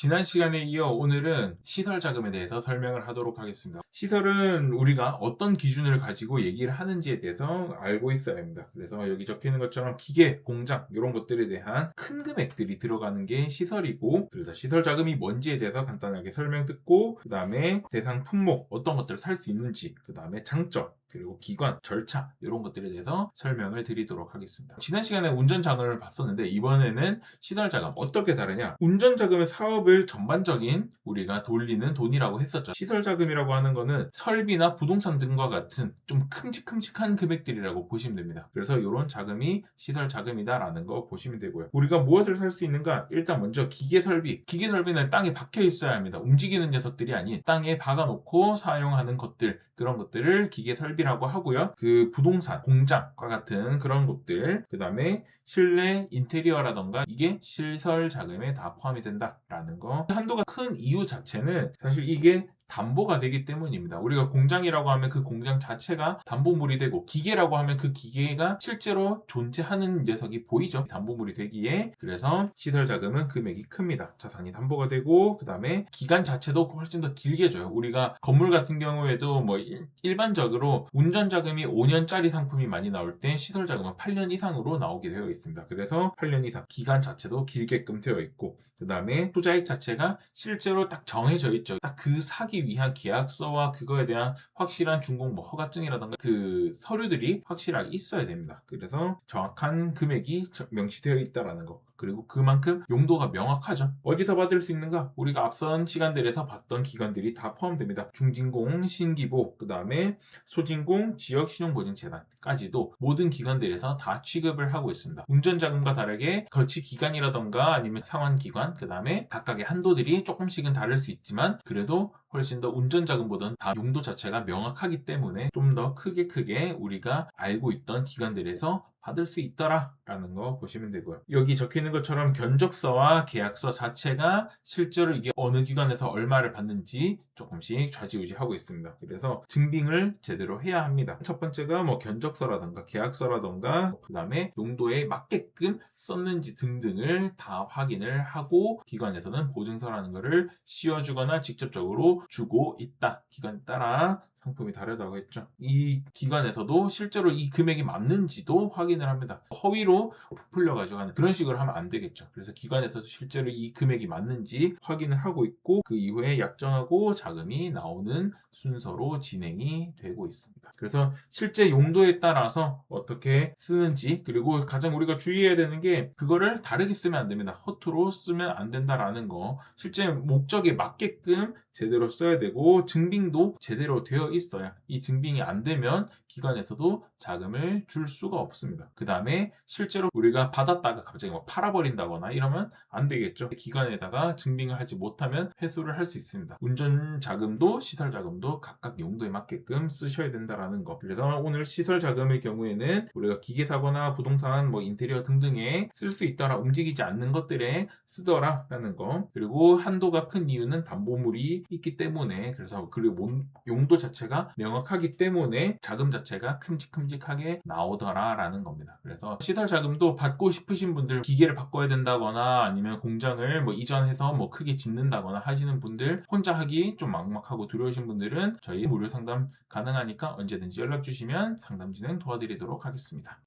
지난 시간에 이어 오늘은 시설 자금에 대해서 설명을 하도록 하겠습니다. 시설은 우리가 어떤 기준을 가지고 얘기를 하는지에 대해서 알고 있어야 합니다. 그래서 여기 적혀 있는 것처럼 기계, 공장 이런 것들에 대한 큰 금액들이 들어가는 게 시설이고, 그래서 시설 자금이 뭔지에 대해서 간단하게 설명 듣고, 그 다음에 대상 품목, 어떤 것들을 살 수 있는지, 그 다음에 장점, 그리고 기관, 절차 이런 것들에 대해서 설명을 드리도록 하겠습니다. 지난 시간에 운전 자금을 봤었는데 이번에는 시설 자금 어떻게 다르냐? 운전 자금의 사업을 전반적인 우리가 돌리는 돈이라고 했었죠. 시설 자금이라고 하는 거는 설비나 부동산 등과 같은 좀 큼직큼직한 금액들이라고 보시면 됩니다. 그래서 이런 자금이 시설 자금이다라는 거 보시면 되고요. 우리가 무엇을 살 수 있는가? 일단 먼저 기계 설비. 기계 설비는 땅에 박혀 있어야 합니다. 움직이는 녀석들이 아닌 땅에 박아놓고 사용하는 것들, 그런 것들을 기계 설비라고 하고요. 그 부동산, 공장과 같은 그런 곳들, 그 다음에 실내 인테리어라던가 이게 시설 자금에 다 포함이 된다라는 거. 한도가 큰 이유 자체는 사실 이게 담보가 되기 때문입니다. 우리가 공장이라고 하면 그 공장 자체가 담보물이 되고, 기계라고 하면 그 기계가 실제로 존재하는 녀석이 보이죠. 담보물이 되기에. 그래서 시설 자금은 금액이 큽니다. 자산이 담보가 되고, 그 다음에 기간 자체도 훨씬 더 길게 줘요. 우리가 건물 같은 경우에도 뭐 일반적으로 운전 자금이 5년짜리 상품이 많이 나올 때 시설 자금은 8년 이상으로 나오게 되어 있습니다. 그래서 8년 이상 기간 자체도 길게끔 되어 있고, 그 다음에 투자액 자체가 실제로 딱 정해져 있죠. 딱 그 사기 위한 계약서와 그거에 대한 확실한 준공 허가증이라던가 그 서류들이 확실하게 있어야 됩니다. 그래서 정확한 금액이 명시되어 있다라는 거. 그리고 그만큼 용도가 명확하죠. 어디서 받을 수 있는가? 우리가 앞선 시간들에서 봤던 기관들이 다 포함됩니다. 중진공, 신기보, 그 다음에 소진공, 지역신용보증재단까지도 모든 기관들에서 다 취급을 하고 있습니다. 운전자금과 다르게 거치기간이라던가 아니면 상환기관, 그 다음에 각각의 한도들이 조금씩은 다를 수 있지만 그래도 훨씬 더 운전자금보다는 다 용도 자체가 명확하기 때문에 좀 더 크게 우리가 알고 있던 기관들에서 받을 수 있더라라는 거 보시면 되고요. 여기 적혀있는 것처럼 견적서와 계약서 자체가 실제로 이게 어느 기관에서 얼마를 받는지 조금씩 좌지우지하고 있습니다. 그래서 증빙을 제대로 해야 합니다. 첫 번째가 뭐 견적서라던가 계약서라던가 그 다음에 용도에 맞게끔 썼는지 등등을 다 확인을 하고, 기관에서는 보증서라는 것을 씌워주거나 직접적으로 주고 있다. 기관에 따라 상품이 다르다고 했죠. 이 기관에서도 실제로 이 금액이 맞는지도 확인을 합니다. 허위로 부풀려가지고 하는 그런 식으로 하면 안 되겠죠. 그래서 기관에서도 실제로 이 금액이 맞는지 확인을 하고 있고, 그 이후에 약정하고 자금이 나오는 순서로 진행이 되고 있습니다. 그래서 실제 용도에 따라서 어떻게 쓰는지, 그리고 가장 우리가 주의해야 되는 게 그거를 다르게 쓰면 안 됩니다. 허투루 쓰면 안 된다라는 거. 실제 목적에 맞게끔 제대로 써야 되고, 증빙도 제대로 되어 있어야, 이 증빙이 안 되면 기관에서도 자금을 줄 수가 없습니다. 그 다음에 실제로 우리가 받았다가 갑자기 뭐 팔아버린다거나 이러면 안 되겠죠. 기관에다가 증빙을 하지 못하면 회수를 할 수 있습니다. 운전 자금도 시설 자금도 각각 용도에 맞게끔 쓰셔야 된다라는 거. 그래서 오늘 시설 자금의 경우에는 우리가 기계 사거나 부동산, 뭐 인테리어 등등에 쓸 수 있더라, 움직이지 않는 것들에 쓰더라라는 거. 그리고 한도가 큰 이유는 담보물이 있기 때문에, 그래서 그리고 용도 자체가 명확하기 때문에 자금 자체가 큼직큼직하게 나오더라라는 겁니다. 그래서 시설 자금도 받고 싶으신 분들, 기계를 바꿔야 된다거나 아니면 공장을 뭐 이전해서 뭐 크게 짓는다거나 하시는 분들, 혼자 하기 좀 막막하고 두려우신 분들은 저희 무료 상담 가능하니까 언제든지 연락 주시면 상담 진행 도와드리도록 하겠습니다.